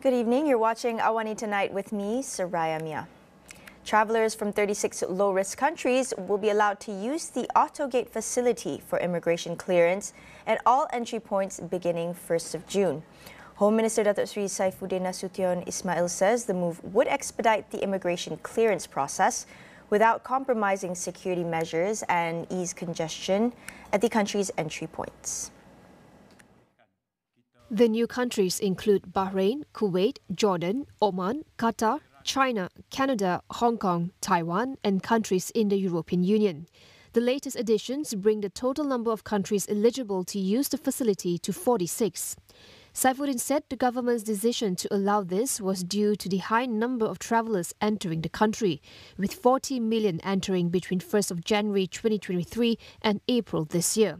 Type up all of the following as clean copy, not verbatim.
Good evening. You're watching AWANI Tonight with me, Saraya Mia. Travelers from 36 low-risk countries will be allowed to use the Autogate facility for immigration clearance at all entry points beginning 1st of June. Home Minister Datuk Sri Saifuddin Nasution Ismail says the move would expedite the immigration clearance process without compromising security measures and ease congestion at the country's entry points. The new countries include Bahrain, Kuwait, Jordan, Oman, Qatar, China, Canada, Hong Kong, Taiwan, and countries in the European Union. The latest additions bring the total number of countries eligible to use the facility to 46. Saifuddin said the government's decision to allow this was due to the high number of travellers entering the country, with 40 million entering between 1st of January 2023 and April this year.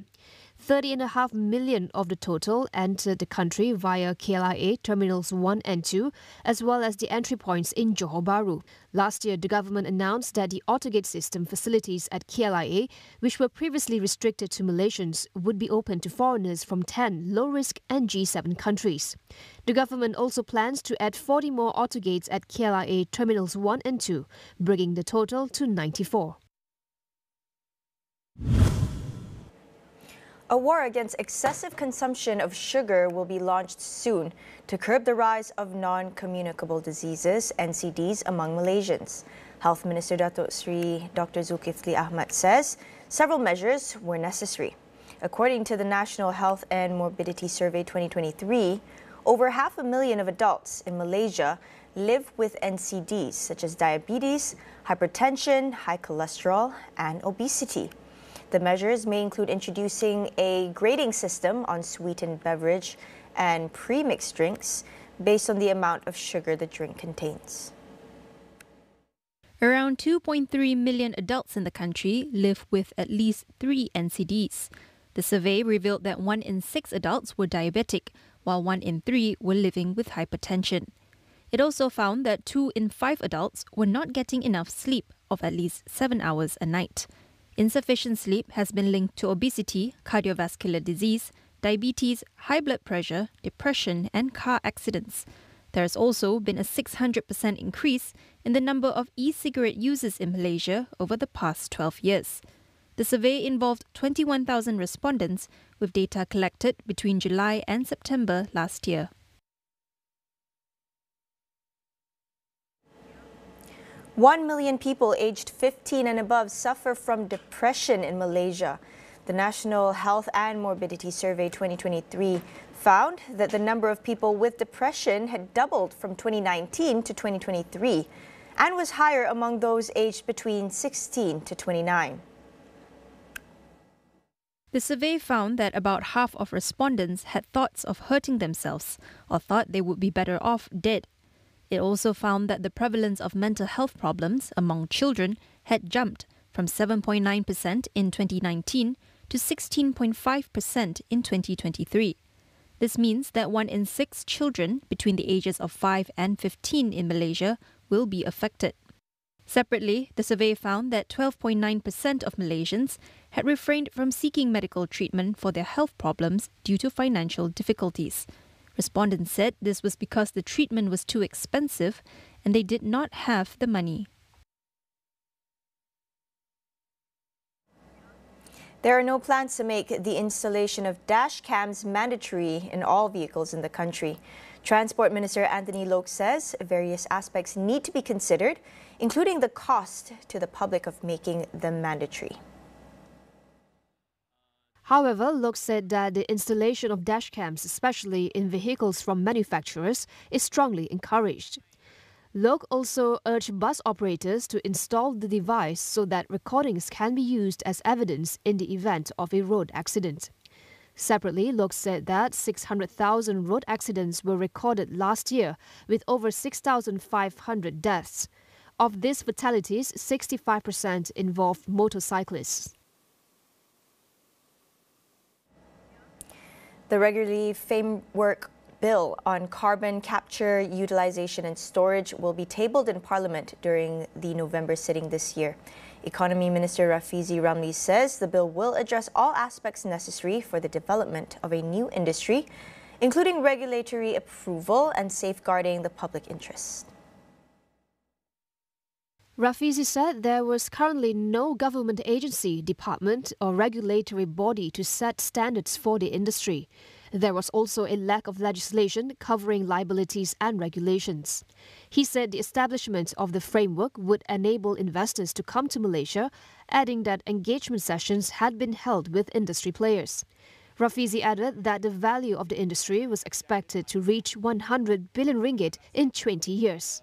30.5 million of the total entered the country via KLIA Terminals 1 and 2, as well as the entry points in Johor Bahru. Last year, the government announced that the Autogate system facilities at KLIA, which were previously restricted to Malaysians, would be open to foreigners from 10 low-risk and G7 countries. The government also plans to add 40 more Autogates at KLIA Terminals 1 and 2, bringing the total to 94. A war against excessive consumption of sugar will be launched soon to curb the rise of non-communicable diseases, NCDs, among Malaysians. Health Minister Datuk Sri Dr. Zulkifli Ahmad says several measures were necessary. According to the National Health and Morbidity Survey 2023, over 500,000 of adults in Malaysia live with NCDs such as diabetes, hypertension, high cholesterol, and obesity. The measures may include introducing a grading system on sweetened beverage and pre-mixed drinks based on the amount of sugar the drink contains. Around 2.3 million adults in the country live with at least 3 NCDs. The survey revealed that 1 in 6 adults were diabetic, while 1 in 3 were living with hypertension. It also found that 2 in 5 adults were not getting enough sleep of at least 7 hours a night. Insufficient sleep has been linked to obesity, cardiovascular disease, diabetes, high blood pressure, depression, and car accidents. There has also been a 600% increase in the number of e-cigarette users in Malaysia over the past 12 years. The survey involved 21,000 respondents with data collected between July and September last year. One million people aged 15 and above suffer from depression in Malaysia. The National Health and Morbidity Survey 2023 found that the number of people with depression had doubled from 2019 to 2023 and was higher among those aged between 16 to 29. The survey found that about half of respondents had thoughts of hurting themselves or thought they would be better off dead. It also found that the prevalence of mental health problems among children had jumped from 7.9% in 2019 to 16.5% in 2023. This means that 1 in 6 children between the ages of 5 and 15 in Malaysia will be affected. Separately, the survey found that 12.9% of Malaysians had refrained from seeking medical treatment for their health problems due to financial difficulties. Respondents said this was because the treatment was too expensive and they did not have the money. There are no plans to make the installation of dash cams mandatory in all vehicles in the country. Transport Minister Anthony Loke says various aspects need to be considered, including the cost to the public of making them mandatory. However, Loke said that the installation of dashcams, especially in vehicles from manufacturers, is strongly encouraged. Loke also urged bus operators to install the device so that recordings can be used as evidence in the event of a road accident. Separately, Loke said that 600,000 road accidents were recorded last year, with over 6,500 deaths. Of these fatalities, 65% involved motorcyclists. The Regulatory Framework Bill on Carbon Capture, Utilisation and Storage will be tabled in Parliament during the November sitting this year. Economy Minister Rafizi Ramli says the bill will address all aspects necessary for the development of a new industry including regulatory approval and safeguarding the public interest. Rafizi said there was currently no government agency, department or regulatory body to set standards for the industry. There was also a lack of legislation covering liabilities and regulations. He said the establishment of the framework would enable investors to come to Malaysia, adding that engagement sessions had been held with industry players. Rafizi added that the value of the industry was expected to reach 100 billion ringgit in 20 years.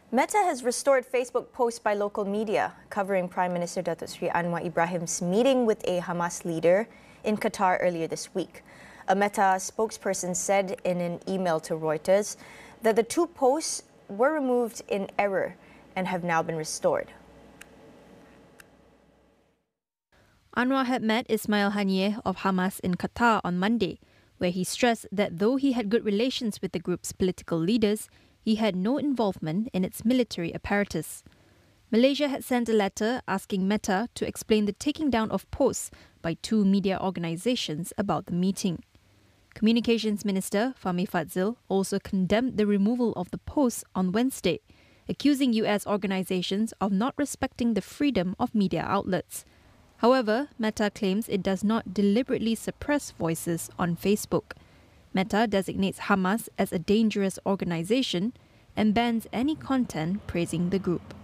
Meta has restored Facebook posts by local media covering Prime Minister Datuk Seri Anwar Ibrahim's meeting with a Hamas leader in Qatar earlier this week. A Meta spokesperson said in an email to Reuters that the two posts were removed in error and have now been restored. Anwar had met Ismail Haniyeh of Hamas in Qatar on Monday, where he stressed that though he had good relations with the group's political leaders, he had no involvement in its military apparatus. Malaysia had sent a letter asking Meta to explain the taking down of posts by two media organisations about the meeting. Communications Minister Fahmi Fadzil also condemned the removal of the posts on Wednesday, accusing US organisations of not respecting the freedom of media outlets. However, Meta claims it does not deliberately suppress voices on Facebook. Meta designates Hamas as a dangerous organisation and bans any content praising the group.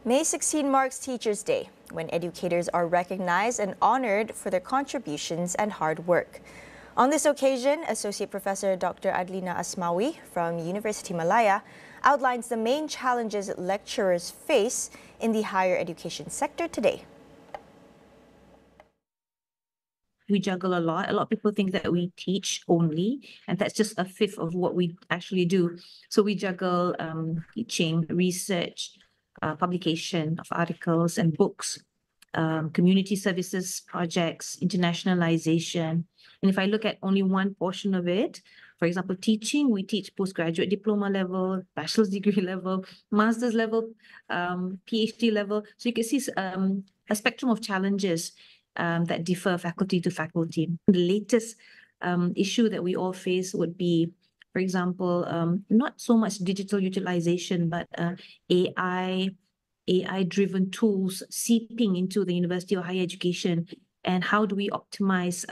May 16 marks Teachers' Day, when educators are recognized and honored for their contributions and hard work. On this occasion, Associate Professor Dr. Adlina Asmawi from University Malaya outlines the main challenges lecturers face in the higher education sector today. We juggle a lot. A lot of people think that we teach only, and that's just a fifth of what we actually do. So we juggle teaching, research, publication of articles and books, community services projects, internationalization. And if I look at only one portion of it, for example, teaching, we teach postgraduate diploma level, bachelor's degree level, master's level, PhD level. So you can see a spectrum of challenges that differ faculty to faculty. The latest issue that we all face would be, for example, not so much digital utilization, but AI-driven tools seeping into the university or higher education, and how do we optimize,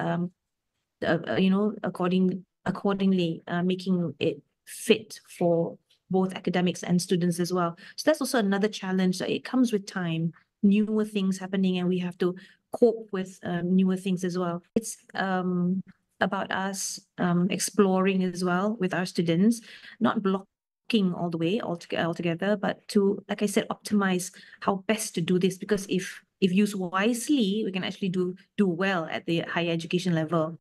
accordingly, making it fit for both academics and students as well. So that's also another challenge. It comes with time, newer things happening, and we have to cope with newer things as well. It's about us exploring as well with our students, not blocking all the way altogether, but to, like I said, optimize how best to do this, because if used wisely, we can actually do well at the higher education level.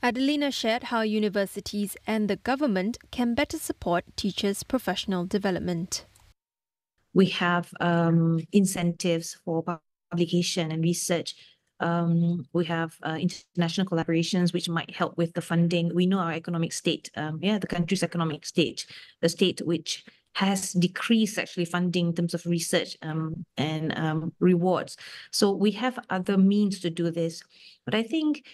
Adelina shared how universities and the government can better support teachers' professional development. We have incentives for publication and research. We have international collaborations which might help with the funding. We know our economic state, the country's economic state, the state which has decreased actually funding in terms of research and rewards. So we have other means to do this. But I think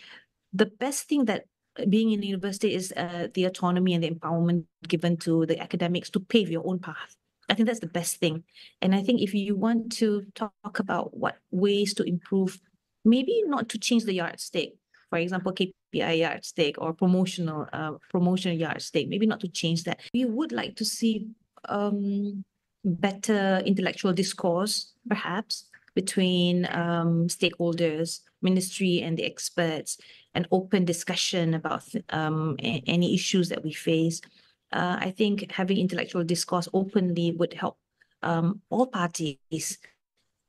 the best thing that being in a university is the autonomy and the empowerment given to the academics to pave your own path. I think that's the best thing. And I think if you want to talk about what ways to improve, maybe not to change the yardstick, for example, KPI yardstick or promotional yardstick, maybe not to change that. We would like to see better intellectual discourse, perhaps, between stakeholders, ministry and the experts, and open discussion about any issues that we face. I think having intellectual discourse openly would help all parties,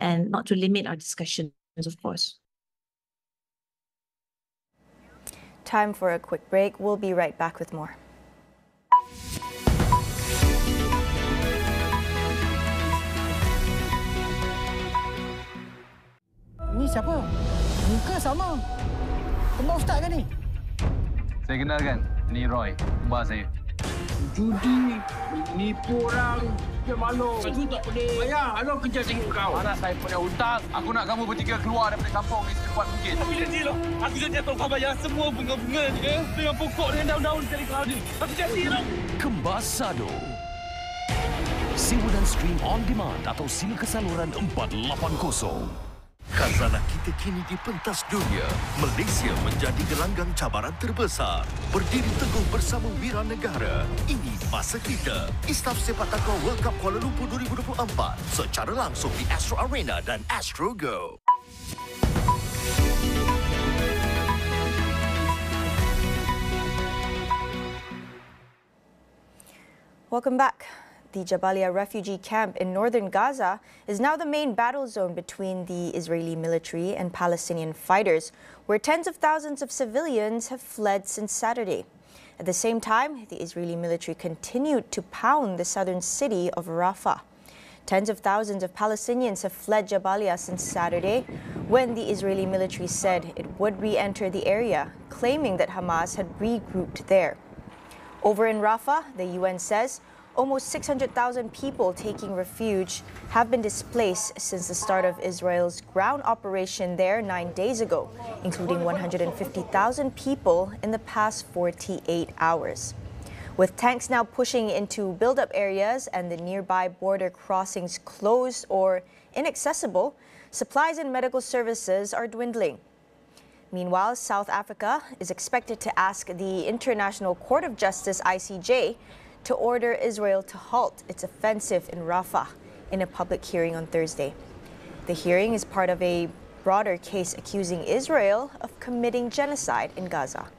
and not to limit our discussions, of course. Time for a quick break. We'll be right back with more. Ni siapa? Muka sama. Kembar ustaz kan ni? Saya kenalkan, ni Roy, kembar saya. judi, nipu orang, dia malu. Itu tak boleh. Ayah, ada kerja dengan kau. Mana saya punya hutang. Aku nak kamu bertiga keluar daripada kampung ni sekuat mungkin. Aku janji lah. Aku janji akan kau bayar semua bunga-bunga dia dengan pokok dengan daun-daun sekali kau ni. Aku janji lah. Kembasado. Sewa dan stream on demand atau sila ke saluran 480. Khazanah kita kini di pentas dunia. Malaysia menjadi gelanggang cabaran terbesar. Berdiri teguh bersama wira negara. Ini masa kita. Istaf Sepak Takraw World Cup Kuala Lumpur 2024 secara langsung di Astro Arena dan Astro Go. Welcome back. The Jabalia refugee camp in northern Gaza is now the main battle zone between the Israeli military and Palestinian fighters, where tens of thousands of civilians have fled since Saturday. At the same time, the Israeli military continued to pound the southern city of Rafah. Tens of thousands of Palestinians have fled Jabalia since Saturday, when the Israeli military said it would re-enter the area, claiming that Hamas had regrouped there. Over in Rafah, the UN says almost 600,000 people taking refuge have been displaced since the start of Israel's ground operation there 9 days ago, including 150,000 people in the past 48 hours. With tanks now pushing into build-up areas and the nearby border crossings closed or inaccessible, supplies and medical services are dwindling. Meanwhile, South Africa is expected to ask the International Court of Justice, ICJ, to order Israel to halt its offensive in Rafah in a public hearing on Thursday. The hearing is part of a broader case accusing Israel of committing genocide in Gaza.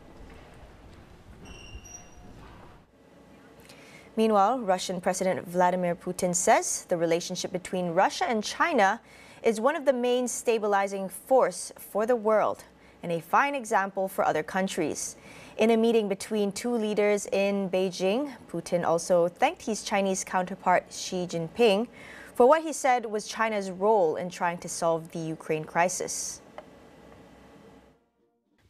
Meanwhile, Russian President Vladimir Putin says the relationship between Russia and China is one of the main stabilizing force for the world and a fine example for other countries. In a meeting between two leaders in Beijing, Putin also thanked his Chinese counterpart Xi Jinping for what he said was China's role in trying to solve the Ukraine crisis.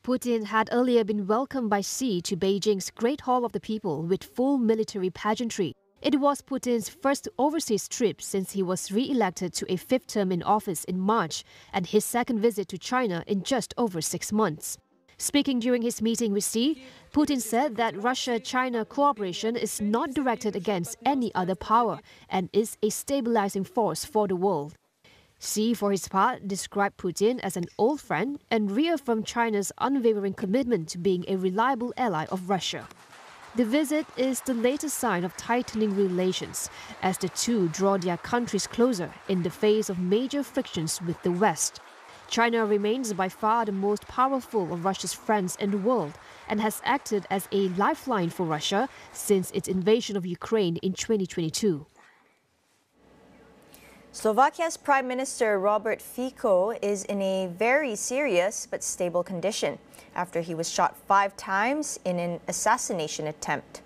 Putin had earlier been welcomed by Xi to Beijing's Great Hall of the People with full military pageantry. It was Putin's first overseas trip since he was re-elected to a fifth term in office in March and his second visit to China in just over 6 months. Speaking during his meeting with Xi, Putin said that Russia-China cooperation is not directed against any other power and is a stabilizing force for the world. Xi, for his part, described Putin as an old friend and reaffirmed China's unwavering commitment to being a reliable ally of Russia. The visit is the latest sign of tightening relations as the two draw their countries closer in the face of major frictions with the West. China remains by far the most powerful of Russia's friends in the world and has acted as a lifeline for Russia since its invasion of Ukraine in 2022. Slovakia's Prime Minister Robert Fico is in a very serious but stable condition after he was shot 5 times in an assassination attempt.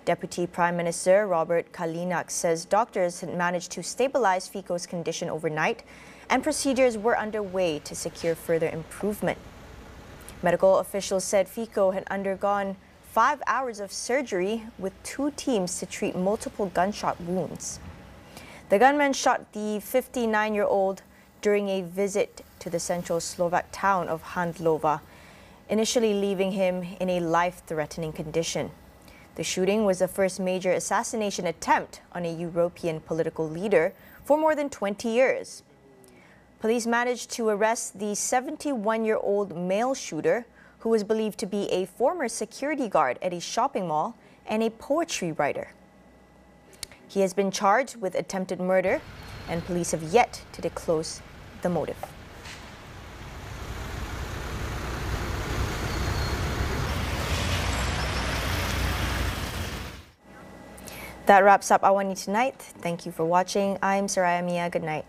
Deputy Prime Minister Robert Kalinak says doctors had managed to stabilize Fico's condition overnight and procedures were underway to secure further improvement. Medical officials said Fico had undergone 5 hours of surgery with 2 teams to treat multiple gunshot wounds. The gunman shot the 59-year-old during a visit to the central Slovak town of Handlova, initially leaving him in a life-threatening condition. The shooting was the first major assassination attempt on a European political leader for more than 20 years. Police managed to arrest the 71-year-old male shooter, who was believed to be a former security guard at a shopping mall and a poetry writer. He has been charged with attempted murder, and police have yet to disclose the motive. That wraps up AWANI Tonight. Thank you for watching. I'm Saraya Mia. Good night.